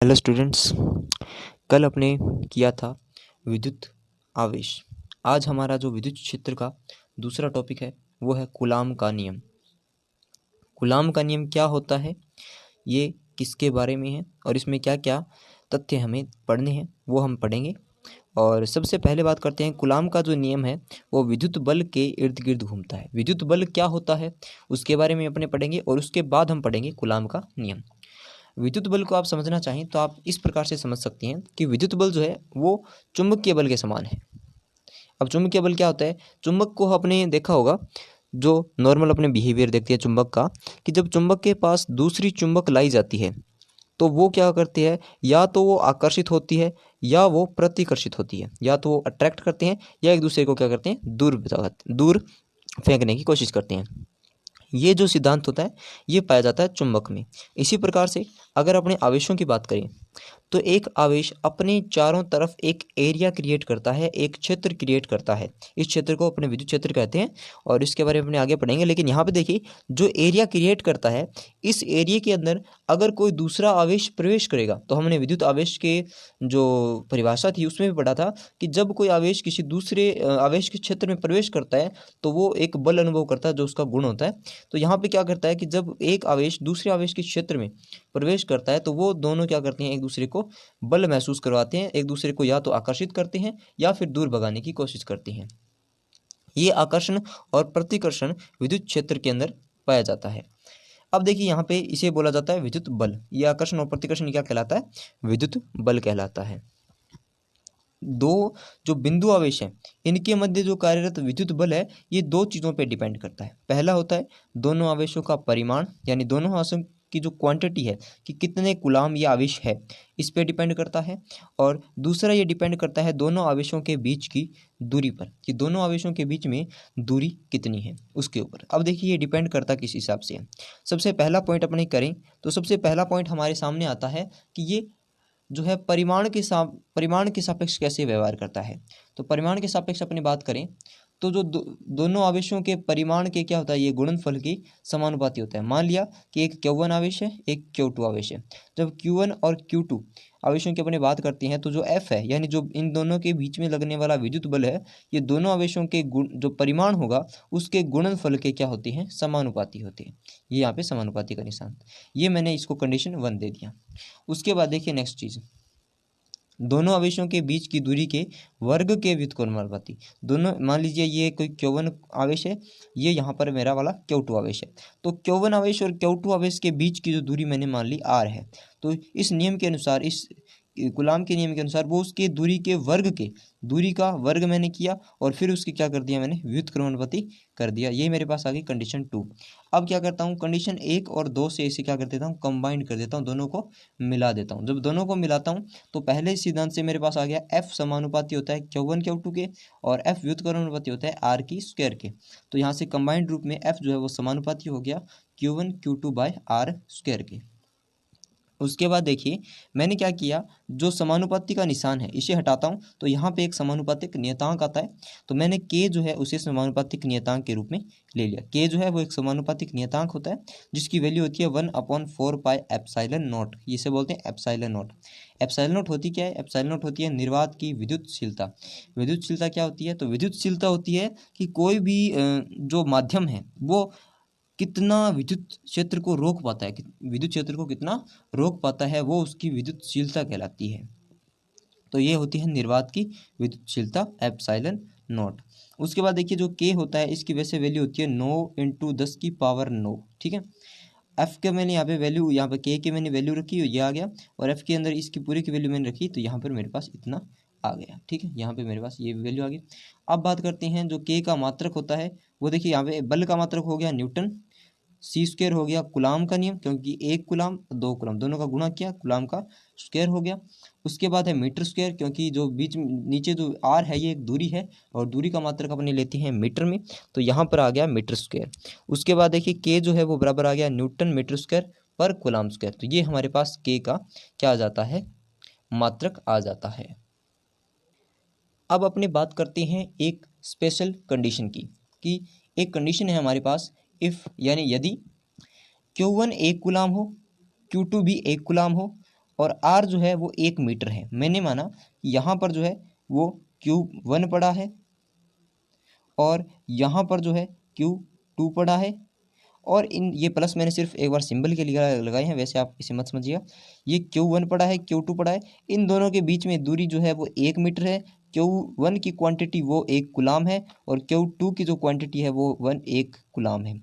Hello students. कल अपने किया था विद्युत आवेश। आज हमारा जो विद्युत क्षेत्र का दूसरा टॉपिक है वो है कूलाम का नियम। कूलाम का नियम क्या होता है, ये किसके बारे में है और इसमें क्या क्या तथ्य हमें पढ़ने हैं वो हम पढ़ेंगे। और सबसे पहले बात करते हैं, कूलाम का जो नियम है वो विद्युत बल के इर्द गिर्द घूमता है। विद्युत बल क्या होता है उसके बारे में अपने पढ़ेंगे और उसके बाद हम पढ़ेंगे कूलाम का नियम। विद्युत बल को आप समझना चाहें तो आप इस प्रकार से समझ सकते हैं कि विद्युत बल जो है वो चुंबकीय बल के समान है। अब चुंबकीय बल क्या होता है, चुंबक को आपने देखा होगा, जो नॉर्मल अपने बिहेवियर देखती है चुंबक का, कि जब चुंबक के पास दूसरी चुंबक लाई जाती है तो वो क्या करती है, या तो वो आकर्षित होती है या वो प्रतिकर्षित होती है। या तो वो अट्रैक्ट करते हैं या एक दूसरे को क्या करते हैं, दूर फेंकने की कोशिश करते हैं। ये जो सिद्धांत होता है ये पाया जाता है चुंबक में। इसी प्रकार से अगर अपने आवेशों की बात करें तो एक आवेश अपने चारों तरफ एक एरिया क्रिएट करता है, एक क्षेत्र क्रिएट करता है। इस क्षेत्र को अपने विद्युत क्षेत्र कहते हैं और इसके बारे में अपने आगे पढ़ेंगे। लेकिन यहाँ पे देखिए, जो एरिया क्रिएट करता है, इस एरिया के अंदर अगर कोई दूसरा आवेश प्रवेश करेगा तो हमने विद्युत आवेश के जो परिभाषा थी उसमें भी पढ़ा था कि जब कोई आवेश किसी दूसरे आवेश के क्षेत्र में प्रवेश करता है तो वो एक बल अनुभव करता है जो उसका गुण होता है। तो यहाँ पे क्या करता है कि जब एक आवेश दूसरे आवेश के क्षेत्र में प्रवेश करता है तो वो दोनों क्या करते हैं, एक दूसरे को बल महसूस करवाते हैं, एक दूसरे को या तो आकर्षित करते हैं या फिर दूर भगाने की कोशिश करते हैं। ये आकर्षण और प्रतिकर्षण विद्युत क्षेत्र के अंदर पाया जाता है। अब देखिए यहाँ पे इसे बोला जाता है विद्युत बल। ये आकर्षण और प्रतिकर्षण क्या कहलाता है, विद्युत बल कहलाता है। दो जो बिंदु आवेश हैं इनके मध्य जो कार्यरत विद्युत बल है ये दो चीज़ों पे डिपेंड करता है। पहला होता है दोनों आवेशों का परिमाण, यानी दोनों आवेशों की जो क्वांटिटी है कि कितने कूलाम ये आवेश है, इस पे डिपेंड करता है। और दूसरा ये डिपेंड करता है दोनों आवेशों के बीच की दूरी पर, कि दोनों आवेशों के बीच में दूरी कितनी है उसके ऊपर। अब देखिए ये डिपेंड करता किस हिसाब से है। सबसे पहला पॉइंट अपने करें तो सबसे पहला पॉइंट हमारे सामने आता है कि ये जो है परिमाण के सापेक्ष कैसे व्यवहार करता है। तो परिमाण के सापेक्ष अपनी बात करें तो जो दोनों आवेशों के परिमाण के क्या होता है, ये गुणनफल की समानुपाती होता है। मान लिया कि एक Q1 आवेश है, एक Q2 आवेश है। जब Q1 और Q2 आवेशों की अपनी बात करते हैं तो जो F है, यानी जो इन दोनों के बीच में लगने वाला विद्युत बल है, ये दोनों आवेशों के गुण जो परिमाण होगा उसके गुणनफल के क्या होते हैं, समानुपाती होते हैं। ये यहाँ पे समानुपाती का निशान, ये मैंने इसको कंडीशन 1 दे दिया। उसके बाद देखिए नेक्स्ट चीज, दोनों आवेशों के बीच की दूरी के वर्ग के व्युत्क्रमानुपाती। दोनों, मान लीजिए ये कोई Q1 आवेश है, ये यहाँ पर मेरा वाला Q2 आवेश है। तो Q1 आवेश और Q2 आवेश के बीच की जो दूरी मैंने मान ली R है, तो इस नियम के अनुसार, इस कूलाम के नियम के अनुसार वो उसके दूरी के वर्ग के, दूरी का वर्ग मैंने किया और फिर उसकी क्या कर दिया, मैंने व्युत्क्रमानुपाती कर दिया। ये मेरे पास आ गई कंडीशन 2। अब क्या करता हूँ, कंडीशन 1 और 2 से इसे क्या कर देता हूँ, कंबाइंड कर देता हूँ, दोनों को मिला देता हूँ। जब दोनों को मिलाता हूँ तो पहले सिद्धांत से मेरे पास आ गया F समानुपाती होता है Q1 Q2 के और F व्युत्क्रमानुपाती होता है R की स्क्वायर के। तो यहाँ से कंबाइंड रूप में F जो है वो समानुपाती हो गया Q1 Q2 bye R square के। उसके बाद देखिए मैंने क्या किया, जो समानुपाती का निशान है इसे हटाता हूँ तो यहाँ पे एक समानुपातिक नियतांक आता है। तो मैंने k जो है उसे समानुपातिक नियतांक के रूप में ले लिया। k जो है वो एक समानुपातिक नियतांक होता है जिसकी वैल्यू होती है 1/4 पाई एप्सिलॉन नॉट। इसे बोलते हैं एप्सिलॉन नॉट। एप्सिलॉन नॉट होती क्या है, एप्सिलॉन नॉट होती है निर्वात की विद्युतशीलता। विद्युतशीलता क्या होती है, तो विद्युतशीलता होती है कि कोई भी जो माध्यम है वो कितना विद्युत क्षेत्र को रोक पाता है, विद्युत क्षेत्र को कितना रोक पाता है, वो उसकी विद्युतशीलता कहलाती है। तो ये होती है निर्वात की विद्युतशीलता एप्सिलॉन नॉट। उसके बाद देखिए जो के होता है इसकी वैसे वैल्यू होती है 9 × 10⁹ ठीक है। एफ के मैंने यहाँ पे वैल्यू, यहाँ पे के मैंने वैल्यू रखी, ये आ गया, और एफ के अंदर इसकी पूरी की वैल्यू मैंने रखी तो यहाँ पर मेरे पास इतना आ गया। ठीक है, यहाँ पे मेरे पास ये वैल्यू आ गई। अब बात करते हैं जो के का मात्रक होता है, वो देखिए यहाँ पे बल का मात्रक हो गया न्यूटन, सी स्क्वायर हो गया कूलाम का नियम, क्योंकि एक कूलाम दो कूलाम दोनों का गुणा किया, कूलाम का स्क्वायर हो गया। उसके बाद है मीटर स्क्वायर, क्योंकि जो बीच नीचे जो आर है ये एक दूरी है और दूरी का मात्रक अपने लेते हैं मीटर में, तो यहाँ पर आ गया मीटर स्क्वायर। उसके बाद देखिए के जो है वो बराबर आ गया न्यूटन मीटर स्क्वायर पर कूलाम स्क्वायर। तो ये हमारे पास के का क्या आ जाता है, मात्रक आ जाता है। अब अपने बात करते हैं एक स्पेशल कंडीशन की, कि एक कंडीशन है हमारे पास, इफ यानी यदि Q1 एक कूलाम हो, Q2 भी एक कूलाम हो और r जो है वो 1 मीटर है। मैंने माना कि यहाँ पर जो है वो Q1 पड़ा है और यहाँ पर जो है Q2 पड़ा है, और इन ये प्लस मैंने सिर्फ एक बार सिंबल के लिए लगाए हैं, वैसे आप इसे मत समझिएगा। ये Q1 पड़ा है, Q2 पड़ा है, इन दोनों के बीच में दूरी जो है वो 1 मीटर है। Q1 की क्वांटिटी वो 1 गुलाम है और Q2 की जो क्वांटिटी है वो 1 गुलाम है।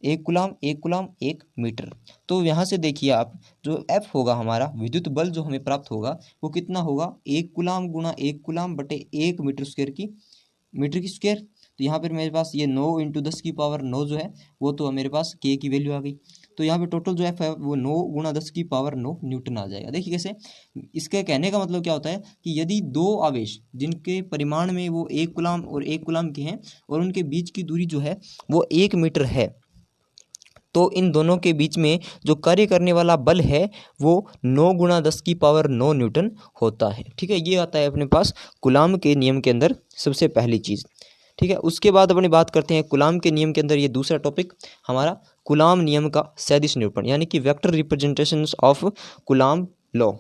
1 गुलाम 1 गुलाम 1 मीटर। तो यहाँ से देखिए आप, जो F होगा हमारा विद्युत बल जो हमें प्राप्त होगा वो कितना होगा, 1 गुलाम गुणा 1 गुलाम बटे 1 मीटर स्क्वायर। तो यहाँ पर मेरे पास ये 9 × 10⁻9 जो है वो तो मेरे पास के की वैल्यू आ गई। तो यहाँ पे टोटल जो है वो 9 × 10⁻9 न्यूटन आ जाएगा। देखिए कैसे, इसके कहने का मतलब क्या होता है कि यदि दो आवेश जिनके परिमाण में वो 1 गुलाम और 1 गुलाम के हैं और उनके बीच की दूरी जो है वो 1 मीटर है, तो इन दोनों के बीच में जो कार्य करने वाला बल है वो 9 × 10⁻9 न्यूटन होता है। ठीक है, ये आता है अपने पास कूलाम के नियम के अंदर सबसे पहली चीज़। ठीक है, उसके बाद अपनी बात करते हैं कूलाम के नियम के अंदर। ये दूसरा टॉपिक हमारा कूलाम नियम का सदिश निरूपण, यानी कि vector representations of coulomb law.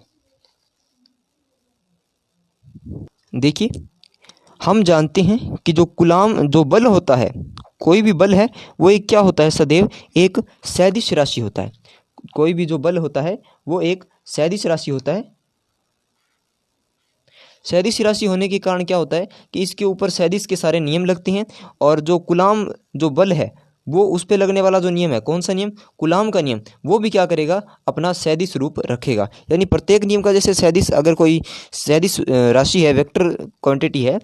देखिए, हम जानते हैं कि जो कूलाम जो बल होता है, कोई भी बल है वो एक क्या होता है, सदैव एक सदिश राशि होता है। कोई भी जो बल होता है वो एक सदिश राशि होता है। सदिश राशि होने के कारण क्या होता है कि इसके ऊपर सदिश के सारे नियम लगते हैं, और जो कूलाम जो बल है वो उस पे लगने वाला जो नियम है, कौन सा नियम, कूलाम का नियम, वो भी क्या करेगा, अपना सदिश रूप रखेगा। यानी प्रत्येक नियम का जैसे सदिश, अगर कोई सदिश राशि है, वेक्टर क्वांटिटी है,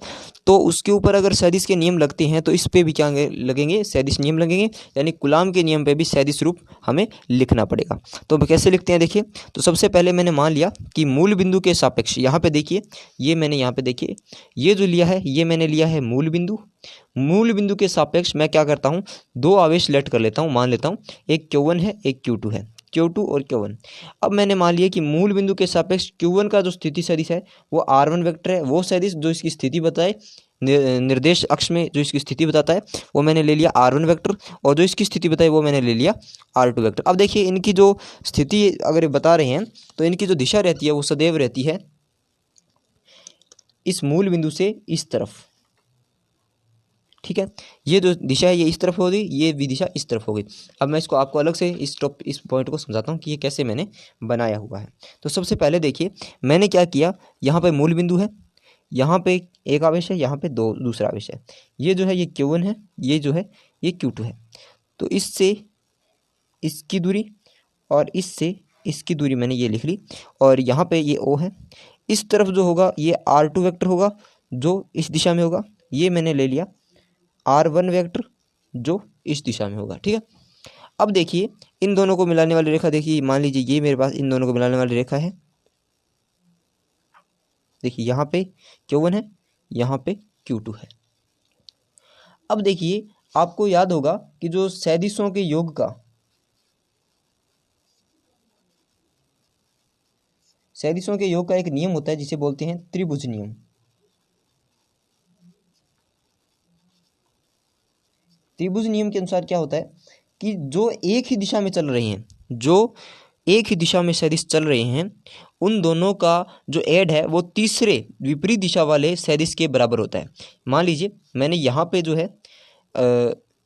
तो उसके ऊपर अगर सदिश के नियम लगते हैं तो इस पे भी क्या लगेंगे, सदिश नियम लगेंगे। यानी कूलाम के नियम पे भी सदिश रूप हमें लिखना पड़ेगा। तो कैसे लिखते हैं, देखिए। तो सबसे पहले मैंने मान लिया कि मूल बिंदु के सापेक्ष, यहाँ पे देखिए, ये मैंने यहाँ पे देखिए, ये जो लिया है ये मैंने लिया है मूल बिंदु। मूल बिंदु के सापेक्ष मैं क्या करता हूँ, दो आवेश लेट कर लेता हूँ, मान लेता हूँ एक Q1 है एक Q2 है, Q2 और Q1। अब मैंने मान लिया कि मूल बिंदु के सापेक्ष Q1 का जो स्थिति सदिश है वो R1 वेक्टर है, वो सदिश जो इसकी स्थिति बताए निर्देश अक्ष में जो इसकी स्थिति बताता है वो मैंने ले लिया R1 वेक्टर, और जो इसकी स्थिति बताई वो मैंने ले लिया R2 वेक्टर। अब देखिए, इनकी जो स्थिति अगर बता रहे हैं तो इनकी जो दिशा रहती है वो सदैव रहती है इस मूल बिंदु से इस तरफ। ठीक है, ये जो दिशा है ये इस तरफ होगी, ये भी दिशा इस तरफ होगी। अब मैं इसको आपको अलग से इस पॉइंट को समझाता हूँ कि ये कैसे मैंने बनाया हुआ है। तो सबसे पहले देखिए, मैंने क्या किया, यहाँ पे मूल बिंदु है, यहाँ पे एक आवेश है, यहाँ पे दूसरा आवेश है। ये जो है ये Q1 है, ये जो है ये Q2 है। तो इससे इसकी दूरी और इससे इसकी दूरी मैंने ये लिख ली, और यहाँ पे ये O है। इस तरफ जो होगा ये R2 वेक्टर होगा जो इस दिशा में होगा, ये मैंने ले लिया R1 वेक्टर जो इस दिशा में होगा। ठीक है, अब देखिए इन दोनों को मिलाने वाली रेखा, देखिए मान लीजिए ये मेरे पास इन दोनों को मिलाने वाली रेखा है। देखिए यहाँ पे Q1 है, यहाँ पे Q2 है। अब देखिए, आपको याद होगा कि जो सदिशों के योग का, सदिशों के योग का एक नियम होता है जिसे बोलते हैं त्रिभुज नियम। त्रिभुज नियम के अनुसार क्या होता है कि जो एक ही दिशा में चल रहे हैं, जो एक ही दिशा में सदिश चल रहे हैं, उन दोनों का जो ऐड है वो तीसरे विपरीत दिशा वाले सदिश के बराबर होता है। मान लीजिए मैंने यहाँ पे जो है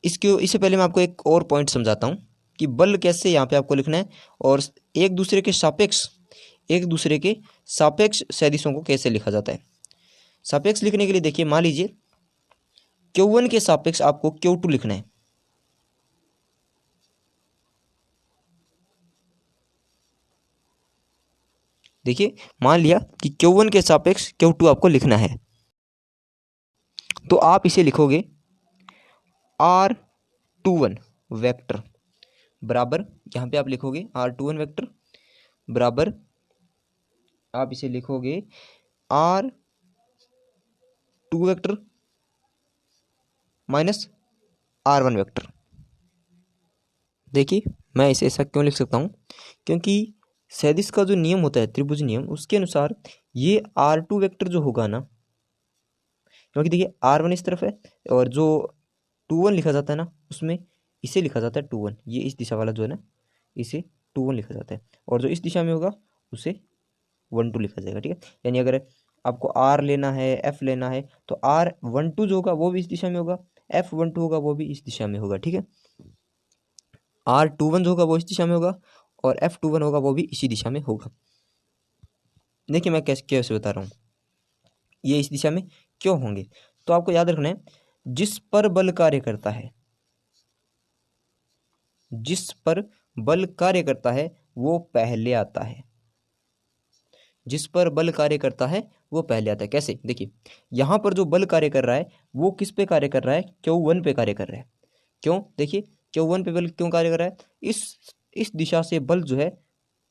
इससे पहले मैं आपको एक और पॉइंट समझाता हूँ कि बल कैसे यहाँ पे आपको लिखना है, और एक दूसरे के सापेक्ष सदिशों को कैसे लिखा जाता है। सापेक्ष लिखने के लिए देखिए, मान लीजिए Q1 के सापेक्ष आपको Q2 लिखना है। देखिए, मान लिया कि Q1 के सापेक्ष Q2 आपको लिखना है, तो आप इसे लिखोगे R21 वेक्टर बराबर, यहाँ पे आप लिखोगे R21 वेक्टर बराबर, आप इसे लिखोगे R2 vector minus R1 vector. देखिए, मैं इसे ऐसा क्यों लिख सकता हूँ, क्योंकि सदिश का जो नियम होता है त्रिभुज नियम, उसके अनुसार ये R2 वेक्टर जो होगा ना, क्योंकि देखिए R1 इस तरफ है और जो 21 लिखा जाता है ना उसमें इसे लिखा जाता है 21, ये इस दिशा वाला जो है ना इसे 21 लिखा जाता है, और जो इस दिशा में होगा उसे F12 लिखा जाएगा। ठीक है, यानी अगर आपको R लेना है, F लेना है, तो R12 जो होगा वो भी इस दिशा में होगा, F12 होगा वो भी इस दिशा में होगा। ठीक है, R21 जो होगा वो इस दिशा में होगा और F21 होगा वो भी इसी दिशा में होगा। देखिए मैं कैसे कैसे बता रहा हूँ, ये इस दिशा में क्यों होंगे। तो आपको याद रखना है, जिस पर बल कार्य करता है, जिस पर बल कार्य करता है वो पहले आता है, जिस पर बल कार्य करता है वो पहले आता है। कैसे, देखिए यहां पर जो बल कार्य कर रहा है वो किस पे कार्य कर रहा है, Q1 पे कार्य कर रहा है। क्यों, देखिए Q1 पे बल क्यों कार्य कर रहा है, इस दिशा से बल जो है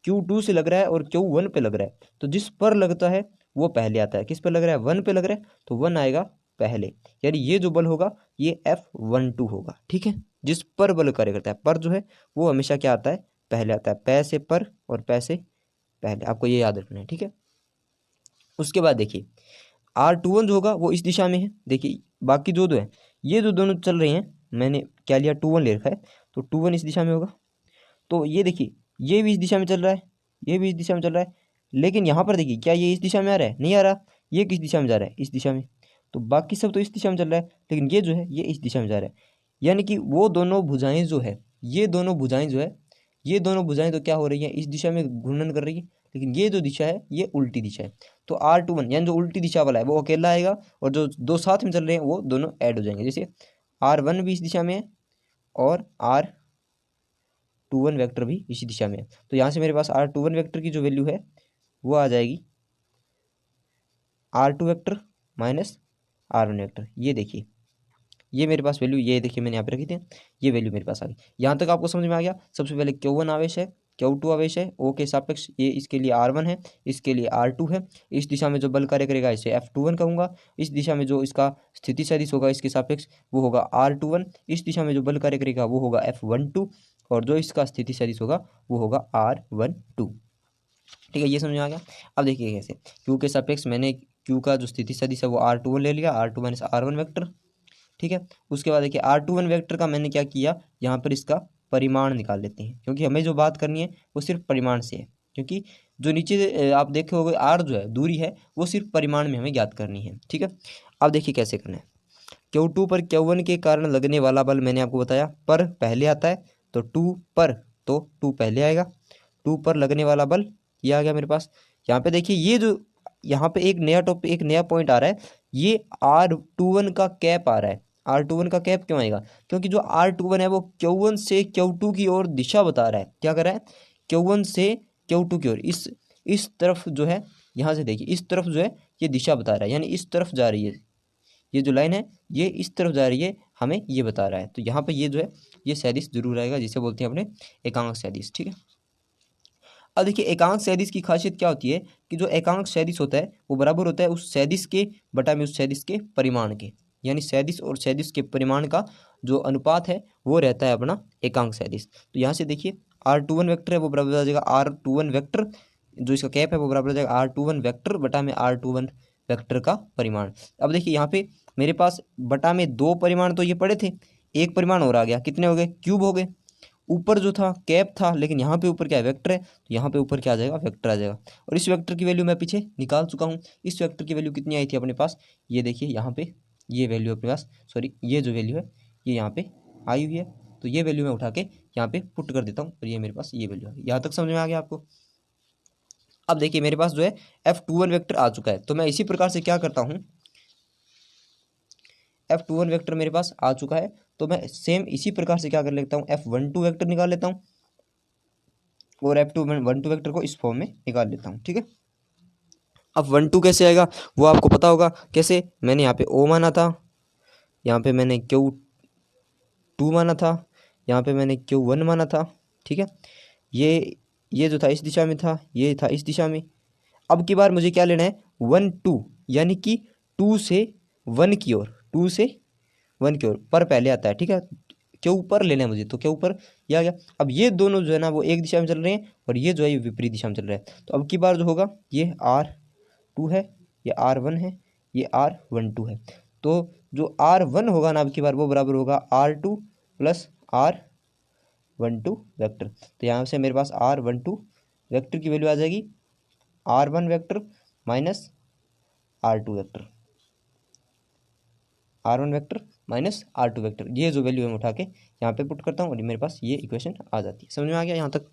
Q2 से लग रहा है और Q1 पे लग रहा है, तो जिस पर लगता है वो पहले आता है। किस पर लग रहा है, 1 पे लग रहा है, तो 1 आएगा पहले, यानी ये जो बल होगा ये F12 होगा। ठीक है, जिस पर बल कार्य करता है, पर जो है वो हमेशा क्या आता है, पहले आता है, पै से पर और पै से पहले, आपको ये याद रखना है। ठीक है, उसके बाद देखिए R21 जो होगा वो इस दिशा में है। देखिए बाकी जो दो है, ये जो दोनों चल रहे हैं, मैंने क्या लिया, 21 ले रखा है, तो 21 इस दिशा में होगा। तो ये देखिए ये भी इस दिशा में चल रहा है, ये भी इस दिशा में चल रहा है, लेकिन यहाँ पर देखिए क्या ये इस दिशा में आ रहा है, नहीं आ रहा। ये किस दिशा में जा रहा है, इस दिशा में। तो बाकी सब तो इस दिशा में चल रहा है, लेकिन ये जो है ये इस दिशा में जा रहा है, यानी कि वो दोनों भुजाएं जो है, ये दोनों भुजाएं जो है, ये दोनों भुजाएं तो क्या हो रही है, इस दिशा में घूर्णन कर रही है, लेकिन ये जो दिशा है ये उल्टी दिशा है। तो R21 यानी जो उल्टी दिशा वाला है वो अकेला आएगा, और जो दो साथ में चल रहे हैं वो दोनों ऐड हो जाएंगे। जैसे R1 भी इस दिशा में है और R21 वेक्टर भी इसी दिशा में है, तो यहाँ से मेरे पास R21 वेक्टर की जो वैल्यू है वो आ जाएगी R2 vector minus R1 vector. ये देखिए ये मेरे पास वैल्यू, ये देखिए मैंने यहाँ पे रखी थी, ये वैल्यू मेरे पास आ गई। यहाँ तक आपको समझ में आ गया। सबसे पहले Q1 आवेश है, Q2 आवेश है, O के सापेक्ष, ये इसके लिए R1 है, इसके लिए R2 है। इस दिशा में जो बल कार्य करेगा इसे F21 कहूँगा। इस दिशा में जो इसका स्थिति सदिश होगा इसके सापेक्ष वो होगा R21। इस दिशा में जो बल कार्य करेगा वो होगा F12, और जो इसका स्थिति सदिश होगा वो होगा R12। ठीक है, ये समझ में आ गया। अब देखिए कैसे, Q के सापेक्ष मैंने Q का जो स्थिति सदिश है वो R21 ले लिया, R2 माइनस R1 वेक्टर। ठीक है, उसके बाद देखिए R21 वेक्टर का मैंने क्या किया, यहाँ पर इसका परिमाण निकाल लेते हैं, क्योंकि हमें जो बात करनी है वो सिर्फ परिमाण से है। क्योंकि जो नीचे आप देखे होंगे R जो है दूरी है वो सिर्फ परिमाण में हमें ज्ञात करनी है। ठीक है, अब देखिए कैसे करना है। Q2 पर Q1 के कारण लगने वाला बल मैंने आपको बताया, पर पहले आता है, तो 2 पर, तो 2 पहले आएगा। 2 पर लगने वाला बल ये आ गया मेरे पास। यहाँ पे देखिए ये जो यहाँ पे एक नया पॉइंट आ रहा है, ये R21 का कैप आ रहा है। R21 का कैप क्यों आएगा, क्योंकि जो R21 है वो Q1 से Q2 की ओर दिशा बता रहा है। क्या कर रहा है, Q1 से Q2 की ओर, इस तरफ जो है, यहाँ से देखिए इस तरफ जो है ये दिशा बता रहा है, यानी इस तरफ जा रही है। ये जो लाइन है ये इस तरफ जा रही है, हमें ये बता रहा है। तो यहाँ पे ये जो है ये सदिश जरूर आएगा, जिसे बोलते हैं अपने एकांक सदिश। ठीक है, अब देखिए एकांक सदिश की खासियत क्या होती है, कि जो एकांक सदिश होता है वो बराबर होता है उस सदिश के बटा में उस सदिश के परिमाण के, यानी सदिश और सदिश के परिमाण का जो अनुपात है वो रहता है अपना एकांक सदिश। तो यहाँ से देखिए R21 वेक्टर है वो बराबर आ जाएगा R21 वेक्टर, जो इसका कैप है वो बराबर आ जाएगा R21 वेक्टर बटा में R21 वेक्टर का परिमाण। अब देखिए यहाँ पे मेरे पास बटा में 2 परिमाण तो ये पड़े थे, एक परिमाण और आ गया, कितने हो गए, क्यूब हो गए। ऊपर जो था कैप था, लेकिन यहाँ पे ऊपर क्या है, वेक्टर है, तो यहाँ पे ऊपर क्या आ जाएगा, वेक्टर आ जाएगा। और इस वेक्टर की वैल्यू मैं पीछे निकाल चुका हूँ। इस वेक्टर की वैल्यू कितनी आई थी अपने पास, ये देखिए यहाँ पे ये वैल्यू अपने पास, सॉरी ये जो वैल्यू है ये यहाँ पे आई हुई है। तो ये वैल्यू मैं उठा के यहाँ पे पुट कर देता हूँ, और ये मेरे पास ये वैल्यू आ गई। यहाँ तक समझ में आ गया आपको। अब देखिए मेरे पास जो है F21 वेक्टर आ चुका है, तो मैं इसी प्रकार से क्या करता हूँ, F21 वेक्टर मेरे पास आ चुका है, तो मैं सेम इसी प्रकार से क्या कर लेता हूँ, F12 वेक्टर निकाल लेता हूँ, और F12 वेक्टर को इस फॉर्म में निकाल लेता हूँ। ठीक है, अब 12 कैसे आएगा वो आपको पता होगा कैसे। मैंने यहाँ पे O माना था, यहाँ पे मैंने Q2 माना था, यहाँ पे मैंने Q1 माना था। ठीक है, ये जो था इस दिशा में था, ये था इस दिशा में। अब की बार मुझे क्या लेना है, 1 2, यानी कि 2 से 1 की ओर, 2 से 1 की ओर पर पहले आता है। ठीक है, क्यों ऊपर लेना है मुझे, तो क्या ऊपर ये आ गया। अब ये दोनों जो है ना वो एक दिशा में चल रहे हैं, और ये जो है ये विपरीत दिशा में चल रहा है। तो अब की बार जो होगा ये R2 है, ये R1 है, ये R12 है। तो जो R1 होगा ना अब की बार वो बराबर होगा R2 प्लस R12 वेक्टर। तो यहाँ से मेरे पास R12 वेक्टर की वैल्यू आ जाएगी R1 vector minus R2 vector, R1 vector minus R2 vector, ये जो वैल्यू है मैं उठा के यहाँ पे पुट करता हूँ और मेरे पास ये इक्वेशन आ जाती है। समझ में आ गया यहाँ तक?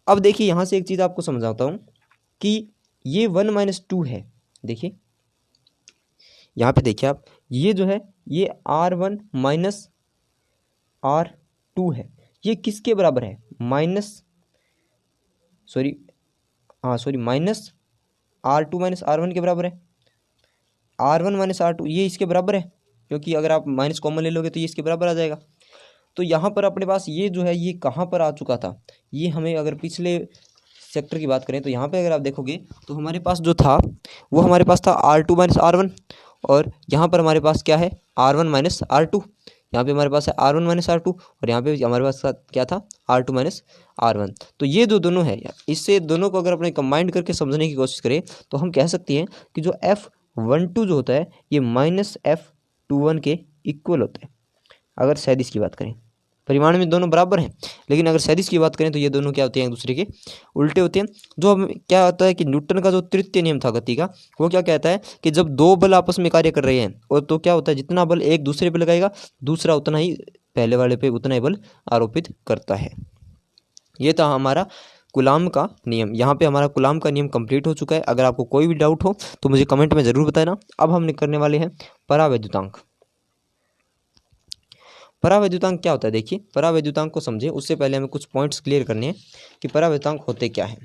अब देखिए यहाँ से एक चीज़ आपको समझाता हूँ कि ये 1 माइनस 2 है। देखिए यहाँ पे देखिए आप, ये जो है ये R1 माइनस R2 है, ये किसके बराबर है? माइनस R2 माइनस R1 के बराबर है। R1 माइनस R2 ये इसके बराबर है, क्योंकि अगर आप माइनस कॉमन ले लोगे तो ये इसके बराबर आ जाएगा। तो यहाँ पर अपने पास ये जो है ये कहाँ पर आ चुका था, ये हमें अगर पिछले सेक्टर की बात करें तो यहाँ पे अगर आप देखोगे तो हमारे पास जो था वो हमारे पास था R2 माइनस R1, और यहाँ पर हमारे पास क्या है? R1 minus R2। यहाँ पे हमारे पास है R1 माइनस R2 और यहाँ पे हमारे पास क्या था? R2 minus R1। तो ये जो दोनों है, इससे दोनों को अगर अपने कंबाइंड करके समझने की कोशिश करें तो हम कह सकते हैं कि जो F12 जो होता है ये माइनस F21 के इक्वल होता है, अगर सदिश की बात करें। परिमाण में दोनों बराबर हैं, लेकिन अगर सदिश की बात करें तो ये दोनों क्या होते हैं? एक दूसरे के उल्टे होते हैं। जो हम क्या होता है कि न्यूटन का जो तृतीय नियम था गति का, वो क्या कहता है कि जब दो बल आपस में कार्य कर रहे हैं और तो क्या होता है, जितना बल एक दूसरे पे लगाएगा दूसरा उतना ही पहले वाले पे उतना ही बल आरोपित करता है। ये था हमारा कूलाम का नियम। यहाँ पे हमारा कूलाम का नियम कंप्लीट हो चुका है। अगर आपको कोई भी डाउट हो तो मुझे कमेंट में ज़रूर बताना। अब हम करने वाले हैं परावैद्युतांक। परावैद्युतांक क्या होता है? देखिए परावैद्युतांक को समझे उससे पहले हमें कुछ पॉइंट्स क्लियर करने हैं कि परावैद्युतांक होते क्या है।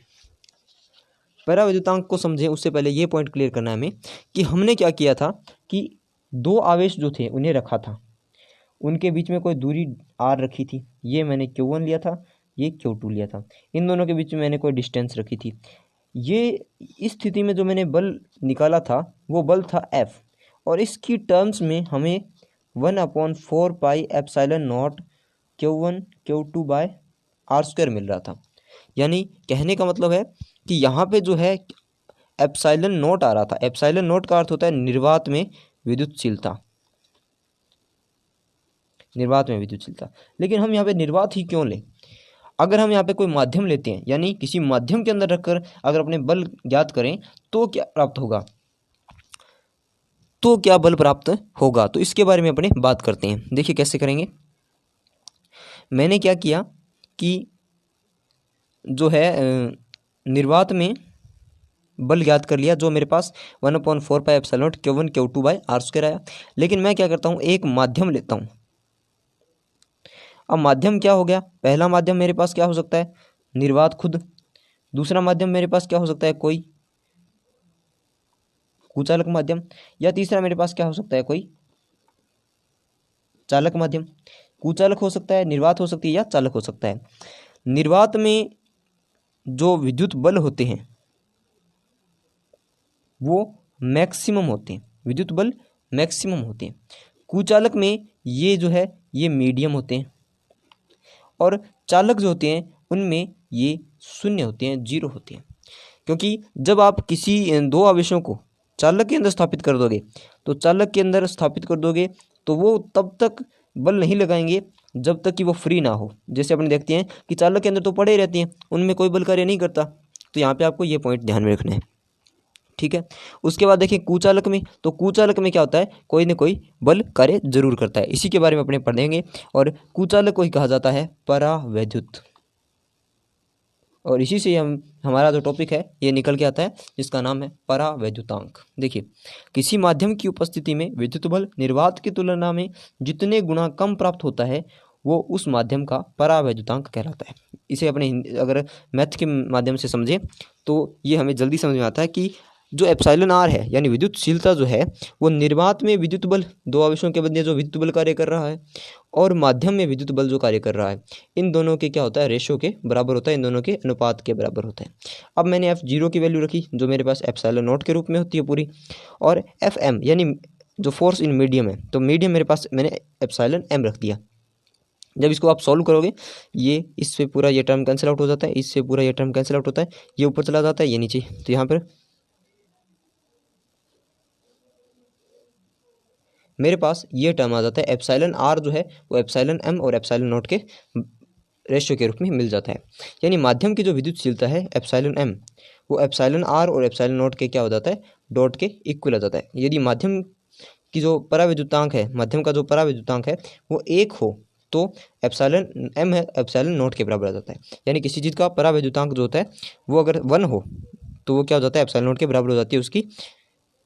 परावैद्युतांक को समझे उससे पहले ये पॉइंट क्लियर करना है हमें कि हमने क्या किया था कि दो आवेश जो थे उन्हें रखा था, उनके बीच में कोई दूरी r रखी थी। ये मैंने Q1 लिया था, ये Q2 लिया था। इन दोनों के बीच में मैंने कोई डिस्टेंस रखी थी। ये इस स्थिति में जो मैंने बल निकाला था वो बल था F, और इसकी टर्म्स में हमें 1/4 pi epsilon naught Q1 Q2 by R² मिल रहा था। यानी कहने का मतलब है कि यहाँ पे जो है एप्सिलॉन नॉट आ रहा था। एप्सिलॉन नॉट का अर्थ होता है निर्वात में विद्युतशीलता, निर्वात में विद्युतशीलता। लेकिन हम यहाँ पे निर्वात ही क्यों लें? अगर हम यहाँ पे कोई माध्यम लेते हैं, यानी किसी माध्यम के अंदर रखकर अगर अपने बल ज्ञात करें तो क्या प्राप्त होगा, तो क्या बल प्राप्त होगा, तो इसके बारे में अपने बात करते हैं। देखिए कैसे करेंगे। मैंने क्या किया कि जो है निर्वात में बल ज्ञात कर लिया, जो मेरे पास 1/4 pi epsilon naught Q1 Q2 by R² आया। लेकिन मैं क्या करता हूँ, एक माध्यम लेता हूँ। अब माध्यम क्या हो गया? पहला माध्यम मेरे पास क्या हो सकता है? निर्वात खुद। दूसरा माध्यम मेरे पास क्या हो सकता है? कोई कुचालक माध्यम। या तीसरा मेरे पास क्या हो सकता है? कोई चालक माध्यम। कुचालक हो सकता है, निर्वात हो सकती है, या चालक हो सकता है। निर्वात में जो विद्युत बल होते हैं वो मैक्सिमम होते हैं, विद्युत बल मैक्सिमम होते हैं। कुचालक में ये जो है ये मीडियम होते हैं, और चालक जो होते हैं उनमें ये शून्य होते हैं, जीरो होते हैं। क्योंकि जब आप किसी दो आवेशों को चालक के अंदर स्थापित कर दोगे तो चालक के अंदर स्थापित कर दोगे तो वो तब तक बल नहीं लगाएंगे जब तक कि वो फ्री ना हो। जैसे अपने देखते हैं कि चालक के अंदर तो पड़े रहते हैं, उनमें कोई बल कार्य नहीं करता। तो यहाँ पे आपको ये पॉइंट ध्यान में रखना है, ठीक है। उसके बाद देखिए कुचालक में, तो कुचालक में क्या होता है? कोई ना कोई बल कार्य जरूर करता है। इसी के बारे में अपने पढ़ेंगे। और कुचालक को ही कहा जाता है परावैद्युत, और इसी से हमारा जो टॉपिक है ये निकल के आता है, जिसका नाम है परावैद्युतांक। देखिए किसी माध्यम की उपस्थिति में विद्युत बल निर्वात की तुलना में जितने गुना कम प्राप्त होता है वो उस माध्यम का परावैद्युतांक कहलाता है। इसे अपने अगर मैथ के माध्यम से समझें तो ये हमें जल्दी समझ में आता है कि जो एप्सिलॉन r है यानी विद्युतशीलता जो है वो निर्वात में विद्युत बल, दो आवेशों के बदले जो विद्युत बल कार्य कर रहा है, और माध्यम में विद्युत बल जो कार्य कर रहा है, इन दोनों के क्या होता है? रेशो के बराबर होता है, इन दोनों के अनुपात के बराबर होता है। अब मैंने F0 की वैल्यू रखी जो मेरे पास एप्सिलॉन नॉट के रूप में होती है पूरी, और Fm यानी जो फोर्स इन मीडियम है, तो मीडियम मेरे पास मैंने एप्सिलॉन m रख दिया। जब इसको आप सॉल्व करोगे ये इससे पूरा ये टर्म कैंसिल आउट हो जाता है, इससे पूरा ये टर्म कैंसिल आउट होता है, ये ऊपर चला जाता है, ये नीचे। तो यहाँ पर मेरे पास ये टर्म आ जाता है, एप्सिलॉन r जो है वो एप्सिलॉन m और एप्सिलॉन नॉट के रेशियो के रूप में मिल जाता है। यानी माध्यम की जो विद्युतशीलता है एप्सिलॉन m वो एप्सिलॉन आर और एप्सिलॉन नॉट के क्या हो जाता है, डॉट के इक्वल हो जाता है। यदि माध्यम की जो पराविद्युतांक है, माध्यम का जो पराविद्युतांक है वो 1 हो तो एप्सिलॉन एम है एप्सिलॉन नॉट के बराबर आ जाता है। यानी किसी चीज़ का पराविद्युतांक जो होता है वो अगर 1 हो तो वो क्या हो जाता है, एप्सिलॉन नॉट के बराबर हो जाती है उसकी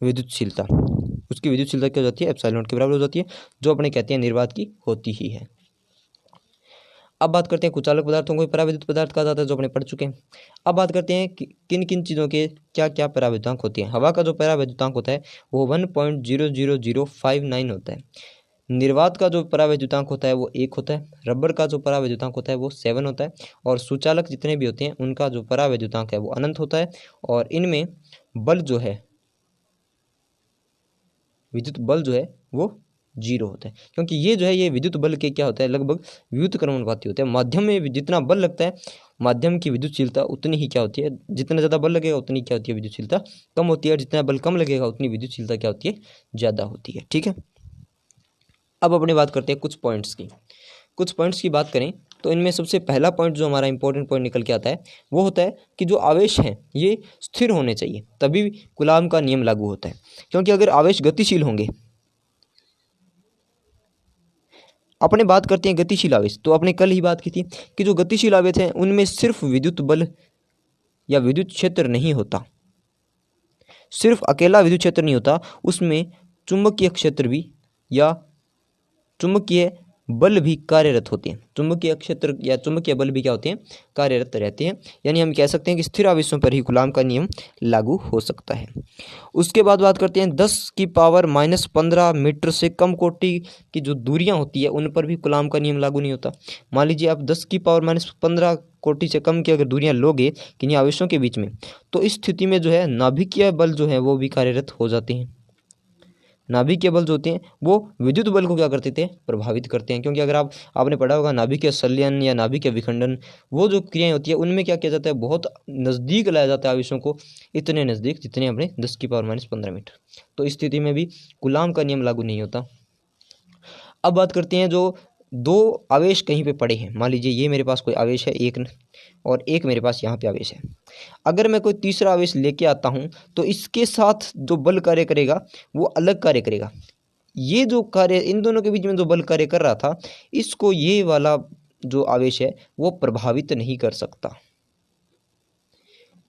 विद्युतशीलता। उसकी विद्युतशीलता क्या हो जाती है, एप्सिलॉन नॉट के बराबर हो जाती है, जो अपने कहते हैं निर्वात की होती ही है। अब बात करते हैं कुचालक पदार्थों को पराविद्युत पदार्थ कहा जाता है, जो अपने पढ़ चुके हैं। अब बात करते हैं कि किन किन चीज़ों के क्या क्या पराविद्युतांक होती है। हवा का जो पराविद्युतांक होता है वो 1.00059 होता है। निर्वात का जो पराविद्युतांक होता है वो 1 होता है। रबर का जो पराविद्युतांक होता है वो 7 होता है। और सुचालक जितने भी होते हैं उनका जो पराविद्युतांक है वो अनंत होता है। और इनमें बल जो है, विद्युत बल जो है वो 0 होता है, क्योंकि ये जो है ये विद्युत बल के क्या होता है, लगभग व्युत क्रमानुपाती होते हैं। माध्यम में जितना बल लगता है माध्यम की विद्युतशीलता उतनी ही क्या होती है, जितना ज़्यादा बल लगेगा उतनी क्या होती है, विद्युतशीलता कम होती है। और जितना बल कम लगेगा उतनी विद्युतशीलता क्या होती है, ज़्यादा होती है। ठीक है, अब अपनी बात करते हैं कुछ पॉइंट्स की। कुछ पॉइंट्स की बात करें तो इनमें सबसे पहला पॉइंट जो हमारा इंपॉर्टेंट पॉइंट निकल के आता है वो होता है कि जो आवेश हैं ये स्थिर होने चाहिए, तभी कूलाम का नियम लागू होता है। क्योंकि अगर आवेश गतिशील होंगे, अपने बात करते हैं गतिशील आवेश, तो आपने कल ही बात की थी कि जो गतिशील आवेश हैं उनमें सिर्फ विद्युत बल या विद्युत क्षेत्र नहीं होता, सिर्फ अकेला विद्युत क्षेत्र नहीं होता, उसमें चुंबकीय क्षेत्र भी या चुंबकीय बल भी कार्यरत होते हैं। चुंबकीय क्षेत्र या चुंबकीय बल भी क्या होते हैं, कार्यरत रहते हैं। यानी हम कह सकते हैं कि स्थिर आवेशों पर ही कूलाम का नियम लागू हो सकता है। उसके बाद बात करते हैं 10⁻⁻15 मीटर से कम कोटि की जो दूरियां होती है उन पर भी कूलाम का नियम लागू नहीं होता। मान लीजिए आप 10⁻⁻15 कोटि से कम की अगर दूरियां लोगे किन्हीं आवेशों के बीच में, तो इस स्थिति में जो है नाभिकीय बल जो है वो भी कार्यरत हो जाते हैं। नाभिकीय बल जो होते हैं वो विद्युत बल को क्या करते थे, प्रभावित करते हैं। क्योंकि अगर आपने पढ़ा होगा नाभिकीय संलयन या नाभिकीय विखंडन, वो जो क्रियाएं होती है उनमें क्या किया जाता है, बहुत नज़दीक लाया जाता है आवेशों को, इतने नज़दीक जितने अपने 10⁻⁻15 मीटर। तो इस स्थिति में भी कूलाम का नियम लागू नहीं होता। अब बात करते हैं जो दो आवेश कहीं पे पड़े हैं, मान लीजिए ये मेरे पास कोई आवेश है एक और एक मेरे पास यहाँ पे आवेश है। अगर मैं कोई तीसरा आवेश लेके आता हूँ तो इसके साथ जो बल कार्य करेगा वो अलग कार्य करेगा। ये जो कार्य इन दोनों के बीच में जो बल कार्य कर रहा था, इसको ये वाला जो आवेश है वो प्रभावित नहीं कर सकता।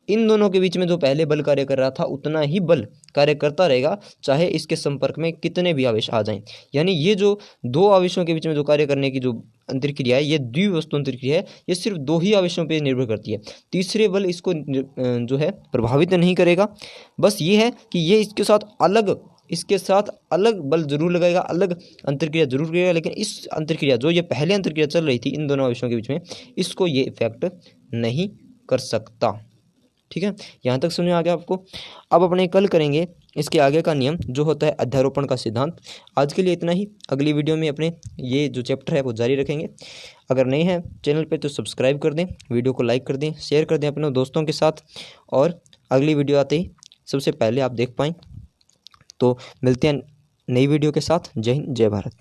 इन दोनों के बीच में जो पहले बल कार्य कर रहा था उतना ही बल कार्य करता रहेगा, चाहे इसके संपर्क में कितने भी आवेश आ जाएं। यानी ये जो दो आवेशों के बीच में जो कार्य करने की जो अंतर्क्रिया है, ये द्विवस्तु अंतर्क्रिया है, ये सिर्फ दो ही आवेशों पर निर्भर करती है। तीसरे बल इसको जो है प्रभावित नहीं करेगा। बस ये है कि ये इसके साथ अलग बल जरूर लगाएगा, अलग अंतर्क्रिया जरूर करेगा, लेकिन इस अंतर्क्रिया जो ये पहले अंतर्क्रिया चल रही थी इन दोनों आवेशों के बीच में, इसको ये इफेक्ट नहीं कर सकता। ठीक है, यहाँ तक समझ में आ गया आपको। अब अपने कल करेंगे इसके आगे का नियम जो होता है अध्यारोपण का सिद्धांत। आज के लिए इतना ही, अगली वीडियो में अपने ये जो चैप्टर है वो जारी रखेंगे। अगर नए हैं चैनल पे तो सब्सक्राइब कर दें, वीडियो को लाइक कर दें, शेयर कर दें अपने दोस्तों के साथ, और अगली वीडियो आते ही सबसे पहले आप देख पाएँ। तो मिलते हैं नई वीडियो के साथ। जय हिंद, जय भारत।